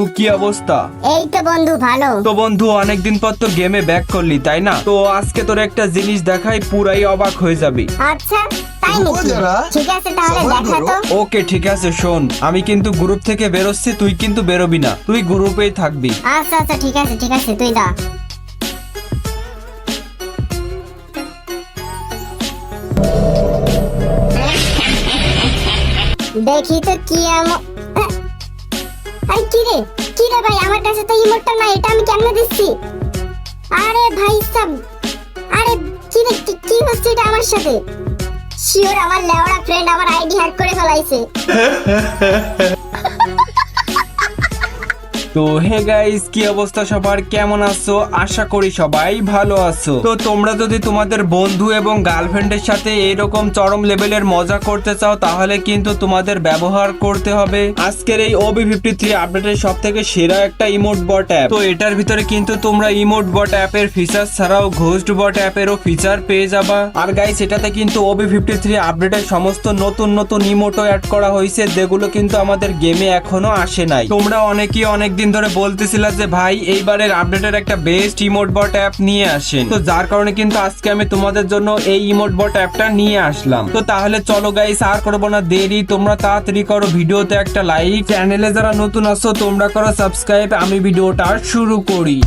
তো কি অবস্থা? এই তো বন্ধু ভালো। তো বন্ধু অনেকদিন পর তো গেমে ব্যাক করলি তাই না? তো আজকে তোর একটা জিনিস দেখাই, পুরাই অবাক হয়ে যাবি। আচ্ছা তাই রুকো নাকি? যারা, ঠিক আছে তাহলে সবার দেখা করো। তো। ওকে ঠিক আছে, শোন আমি কিন্তু গ্রুপ থেকে বেরোচ্ছি, তুই কিন্তু বেরোবি না, তুই গ্রুপেই থাকবি। আচ্ছা আচ্ছা ঠিক আছে তুই দা। দেখি তো কি আরে কি রে ভাই, আমার কাছে তো ইমোটটা নাই, এটা আমি কেমনে দিচ্ছি? আরে ভাই সাব, আরে কি হচ্ছে এটা আমার সাথে? শিওর আমার লেওড়া ফ্রেন্ড আমার আইডি হ্যাক করে ফেলাইছে। তো হে গাইস, কি অবস্থা সবার, কেমন আছো? আশা করি সবাই ভালো আছো। তো তোমরা যদি তোমাদের বন্ধু এবং গার্লফ্রেন্ডের সাথে এরকম চরম লেভেলের মজা করতে চাও, তাহলে কিন্তু তোমাদের ব্যবহার করতে হবে আজকের এই OB53 আপডেটের সব থেকে সেরা একটা ইমোট বট অ্যাপ। তো এটার ভিতরে কিন্তু তোমরা ইমোট বট অ্যাপের ফিচার ছাড়াও ঘোস্ট বট অ্যাপেরও ফিচার পেয়ে যাবা। আর গাইস এটাতে কিন্তু OB53 আপডেটের সমস্ত নতুন ইমোটও অ্যাড করা হয়েছে, যেগুলো কিন্তু আমাদের গেমে এখনো আসে নাই। তোমরা অনেকেই অনেকদিন ধরে বলতেছিলা যে ভাই এইবারের আপডেটের একটা বেস্ট ইমোট বট অ্যাপ নিয়ে আসেন, তো যার কারণে কিন্তু আজকে আমি তোমাদের জন্য এই ইমোট বট অ্যাপটা নিয়ে আসলাম। তো তাহলে চলো গাইস, আর করবো না দেরি, তোমরা তাড়াতাড়ি করো ভিডিওতে একটা লাইক, চ্যানেলে যারা নতুন আছো তোমরা করো সাবস্ক্রাইব, আমি ভিডিওটা শুরু করি।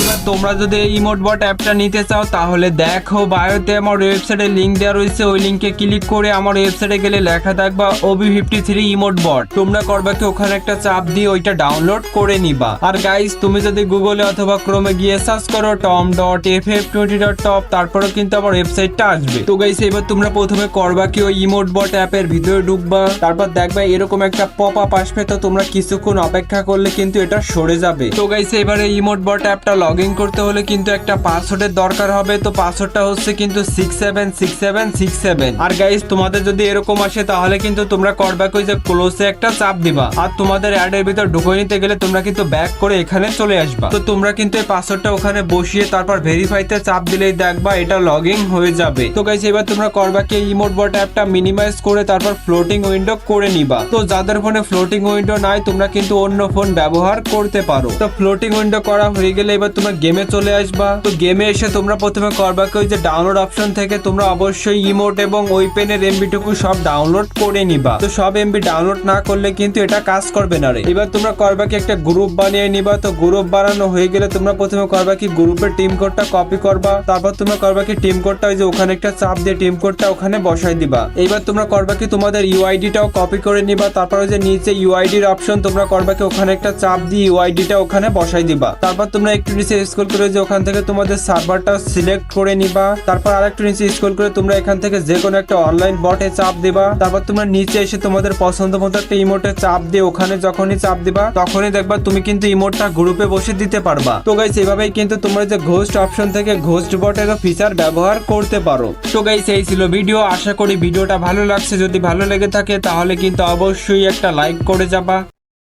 এবার তোমরা যদি এই ইমোট বট অ্যাপটা নিতে চাও তাহলে দেখো বায়োতে আমার ওয়েবসাইটের লিংক দেওয়া রয়েছে, ওই লিংকে ক্লিক করে আমার ওয়েবসাইটে গেলে লেখা থাকবা OB53 ইমোট বট। তোমরা করবা কি ওখানে একটা চাপ দিয়ে ওইটা ডাউনলোড করে নিবা। আর গাইস তুমি যদি গুগলে অথবা ক্রোমে গিয়ে সার্চ করো tom.ff20.top, তারপরে কিন্তু আমার ওয়েবসাইটটা আসবে। তো গাইস এবার তোমরা প্রথমে করবা কি ওই ইমোট বট অ্যাপের ভিতরে ঢুকবা, তারপর দেখবা এরকম একটা পপ আপ আসবে, তো তোমরা কিছুক্ষণ অপেক্ষা করলে কিন্তু এটা সরে যাবে। তো গাইস এবারে ইমোট বট অ্যাপটা লগ ইন করতে হলে কিন্তু একটা পাসওয়ার্ডের দরকার হবে। তো পাসওয়ার্ডটা হচ্ছে কিন্তু 676767। আর গাইস তোমাদের যদি এরকম আসে তাহলে কিন্তু তোমরা করবা কি যে ক্লোজে একটা চাপ দিবা, আর তোমাদের অ্যাডের ভিতর ঢুকে নিতে গেলে তোমরা কিন্তু ব্যাক করে এখানে চলে আসবা। তো তোমরা কিন্তু এই পাসওয়ার্ডটা ওখানে বসিয়ে তারপর ভেরিফাইতে চাপ দিলেই দেখবা এটা লগ ইন হয়ে যাবে। তো গাইস এবার তোমরা করবা কি ইমোট বট অ্যাপটা মিনিমাইজ করে তারপর ফ্লোটিং উইন্ডো করে নিবা। তো যাদের ফোনে ফ্লোটিং উইন্ডো নাই তোমরা কিন্তু অন্য ফোন ব্যবহার করতে পারো। তো ফ্লোটিং উইন্ডো করা হয়ে গেলে এবার তোমরা গেমে চলে আসবা। তো গেমে এসে তোমরা প্রথমে করবা কি ওই যে ডাউনলোড অপশন থেকে তোমরা অবশ্যই ইমোট এবং ওই পেনের এমবিটুকু সব ডাউনলোড করে নিবা। তো সব এমবি ডাউনলোড না করলে কিন্তু এটা কাজ করবে না রে। এবার তোমরা করবা কি একটা গ্রুপ বানিয়ে নিবা। তো গ্রুপ বানানো হয়ে গেলে তোমরা প্রথমে করবা কি গ্রুপের টিম কোডটা কপি করবা, তারপর তোমরা করবা কি টিম কোডটা ওই যে ওখানে একটা চাপ দিয়ে টিম কোডটা ওখানে বসাই দিবা। এইবার তোমরা করবা কি তোমাদের ইউআইডিটাও কপি করে নিবা, তারপর ওই যে নিচে ইউআইডির অপশন তোমরা করবা কি ওখানে একটা চাপ দিয়ে ইউআইডিটা ওখানে বসাই দিবা। তারপর তোমরা একটু নিচে স্ক্রল করে যে ওখান থেকে তোমাদের সার্ভারটা সিলেক্ট করে নিবা। তারপর আরেকটু নিচে স্ক্রল করে তোমরা এখান থেকে যে কোনো একটা অনলাইন বটে চাপ দিবা। তারপর তোমরা নিচে এসে তোমাদের পছন্দ মতো একটা ইমোটে চাপ দিয়ে ওখানে যখনই চাপ দিবা তখনই দেখবা তুমি কিন্তু ইমোটটা গ্রুপে বসে দিতে পারবা। তো গাইস এভাবেই কিন্তু তোমরা যে ঘোস্ট অপশন থেকে ঘোস্ট বটের ফিচার ব্যবহার করতে পারো। তো গাইস এই ছিল ভিডিও, আশা করি ভিডিওটা ভালো লাগছে। যদি ভালো লেগে থাকে তাহলে কিন্তু অবশ্যই একটা লাইক করে যাবা।